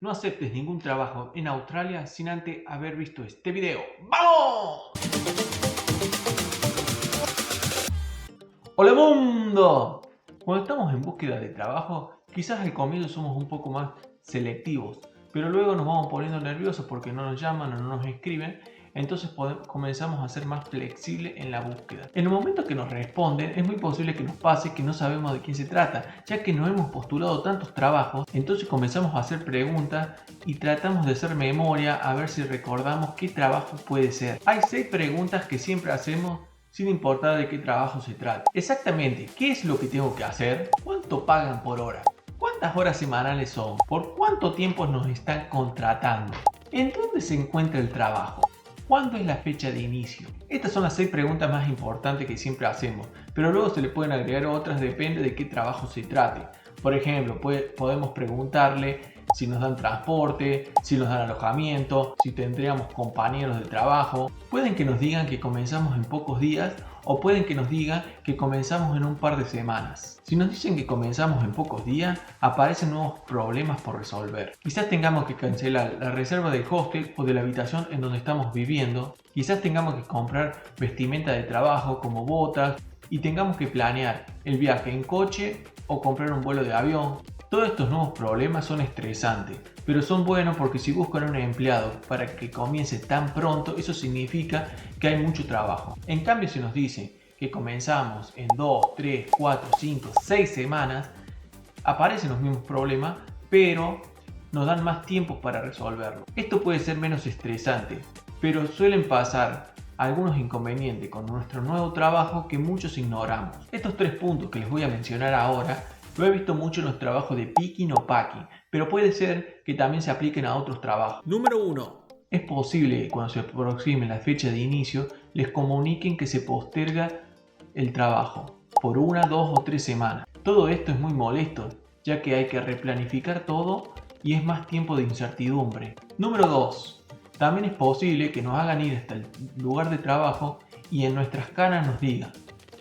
No aceptes ningún trabajo en Australia sin antes haber visto este video. ¡Vamos! ¡Hola mundo! Cuando estamos en búsqueda de trabajo, quizás al comienzo somos un poco más selectivos, pero luego nos vamos poniendo nerviosos porque no nos llaman o no nos escriben, entonces comenzamos a ser más flexibles en la búsqueda. En el momento que nos responden, es muy posible que nos pase que no sabemos de quién se trata, ya que no hemos postulado tantos trabajos, entonces comenzamos a hacer preguntas y tratamos de hacer memoria a ver si recordamos qué trabajo puede ser. Hay 6 preguntas que siempre hacemos sin importar de qué trabajo se trate. Exactamente, ¿qué es lo que tengo que hacer? ¿Cuánto pagan por hora? ¿Cuántas horas semanales son? ¿Por cuánto tiempo nos están contratando? ¿En dónde se encuentra el trabajo? ¿Cuándo es la fecha de inicio? Estas son las 6 preguntas más importantes que siempre hacemos, pero luego se le pueden agregar otras, depende de qué trabajo se trate. Por ejemplo, podemos preguntarle si nos dan transporte, si nos dan alojamiento, si tendríamos compañeros de trabajo. Pueden que nos digan que comenzamos en pocos días o pueden que nos digan que comenzamos en un par de semanas. Si nos dicen que comenzamos en pocos días, aparecen nuevos problemas por resolver. Quizás tengamos que cancelar la reserva del hostel o de la habitación en donde estamos viviendo. Quizás tengamos que comprar vestimenta de trabajo como botas y tengamos que planear el viaje en coche o comprar un vuelo de avión. Todos estos nuevos problemas son estresantes, pero son buenos porque si buscan un empleado para que comience tan pronto, eso significa que hay mucho trabajo. En cambio, si nos dicen que comenzamos en 2, 3, 4, 5, 6 semanas, aparecen los mismos problemas, pero nos dan más tiempo para resolverlo. Esto puede ser menos estresante, pero suelen pasar algunos inconvenientes con nuestro nuevo trabajo que muchos ignoramos. Estos 3 puntos que les voy a mencionar ahora lo he visto mucho en los trabajos de picking o packing, pero puede ser que también se apliquen a otros trabajos. Número 1. Es posible que cuando se aproxime la fecha de inicio les comuniquen que se posterga el trabajo por 1, 2 o 3 semanas. Todo esto es muy molesto, ya que hay que replanificar todo y es más tiempo de incertidumbre. Número 2. También es posible que nos hagan ir hasta el lugar de trabajo y en nuestras caras nos digan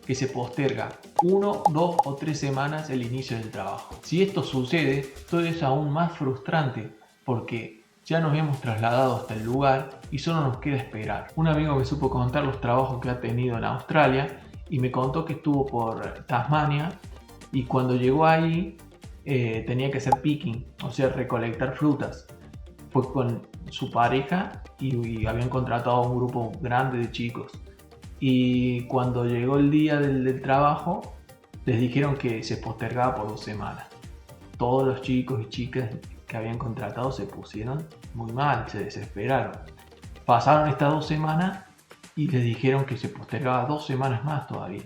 que se posterga 1, 2 o 3 semanas el inicio del trabajo. Si esto sucede, todo es aún más frustrante porque ya nos hemos trasladado hasta el lugar y solo nos queda esperar. Un amigo me supo contar los trabajos que ha tenido en Australia y me contó que estuvo por Tasmania y cuando llegó ahí tenía que hacer picking, o sea, recolectar frutas. Fue con su pareja y habían contratado a un grupo grande de chicos. Y cuando llegó el día del trabajo, les dijeron que se postergaba por 2 semanas. Todos los chicos y chicas que habían contratado se pusieron muy mal, se desesperaron. Pasaron estas 2 semanas y les dijeron que se postergaba 2 semanas más todavía.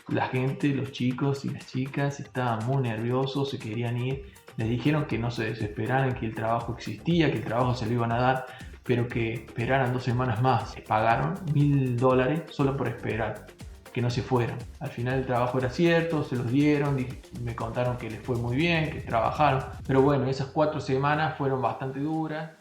La gente, los chicos y las chicas estaban muy nerviosos, se querían ir. Les dijeron que no se desesperaran, que el trabajo existía, que el trabajo se lo iban a dar, pero que esperaran 2 semanas más. Pagaron $1000 solo por esperar, que no se fueran. Al final el trabajo era cierto, se los dieron, me contaron que les fue muy bien, que trabajaron. Pero bueno, esas 4 semanas fueron bastante duras.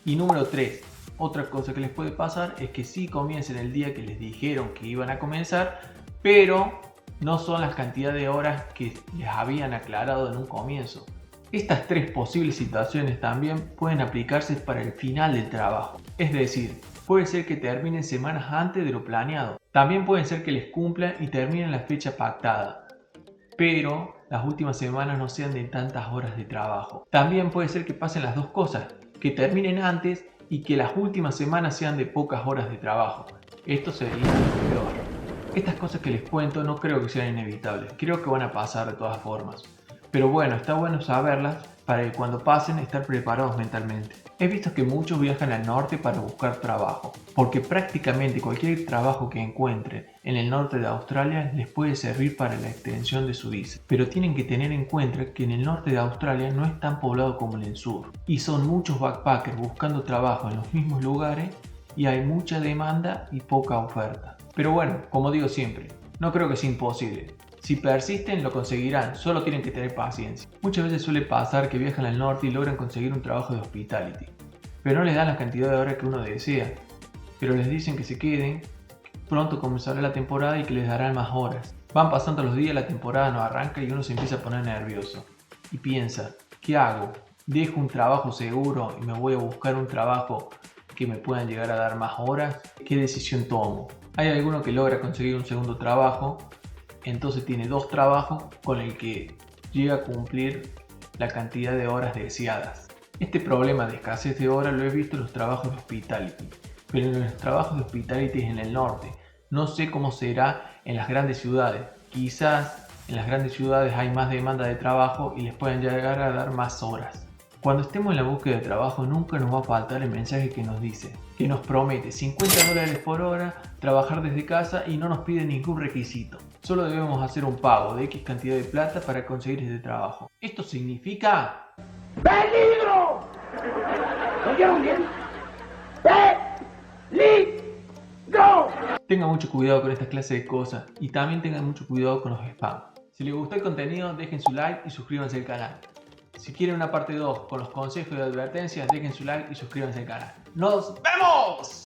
Y número 3, otra cosa que les puede pasar es que sí comiencen el día que les dijeron que iban a comenzar, pero no son las cantidades de horas que les habían aclarado en un comienzo. Estas 3 posibles situaciones también pueden aplicarse para el final del trabajo. Es decir, puede ser que terminen semanas antes de lo planeado. También puede ser que les cumplan y terminen la fecha pactada, pero las últimas semanas no sean de tantas horas de trabajo. También puede ser que pasen las dos cosas, que terminen antes y que las últimas semanas sean de pocas horas de trabajo. Esto sería lo peor. Estas cosas que les cuento no creo que sean inevitables, creo que van a pasar de todas formas. Pero bueno, está bueno saberlas para que cuando pasen estar preparados mentalmente. He visto que muchos viajan al norte para buscar trabajo, porque prácticamente cualquier trabajo que encuentren en el norte de Australia les puede servir para la extensión de su visa. Pero tienen que tener en cuenta que en el norte de Australia no es tan poblado como en el sur, y son muchos backpackers buscando trabajo en los mismos lugares y hay mucha demanda y poca oferta. Pero bueno, como digo siempre, no creo que sea imposible. Si persisten, lo conseguirán, solo tienen que tener paciencia. Muchas veces suele pasar que viajan al norte y logran conseguir un trabajo de hospitality, pero no les dan la cantidad de horas que uno desea. Pero les dicen que se queden, pronto comenzará la temporada y que les darán más horas. Van pasando los días, la temporada no arranca y uno se empieza a poner nervioso. Y piensa, ¿qué hago? ¿Dejo un trabajo seguro y me voy a buscar un trabajo que me puedan llegar a dar más horas? ¿Qué decisión tomo? Hay alguno que logra conseguir un segundo trabajo, entonces tiene 2 trabajos con el que llega a cumplir la cantidad de horas deseadas. Este problema de escasez de horas lo he visto en los trabajos de hospitality, pero en los trabajos de hospitality es en el norte. No sé cómo será en las grandes ciudades. Quizás en las grandes ciudades hay más demanda de trabajo y les pueden llegar a dar más horas. Cuando estemos en la búsqueda de trabajo nunca nos va a faltar el mensaje que nos dice, que nos promete $50 por hora, trabajar desde casa y no nos pide ningún requisito. Solo debemos hacer un pago de X cantidad de plata para conseguir este trabajo. Esto significa... ¡Peligro! ¿Lo oyeron bien? ¡Peligro! Tengan mucho cuidado con estas clases de cosas y también tengan mucho cuidado con los spam. Si les gustó el contenido, dejen su like y suscríbanse al canal. Si quieren una parte 2 con los consejos y advertencias, dejen su like y suscríbanse al canal. ¡Nos vemos!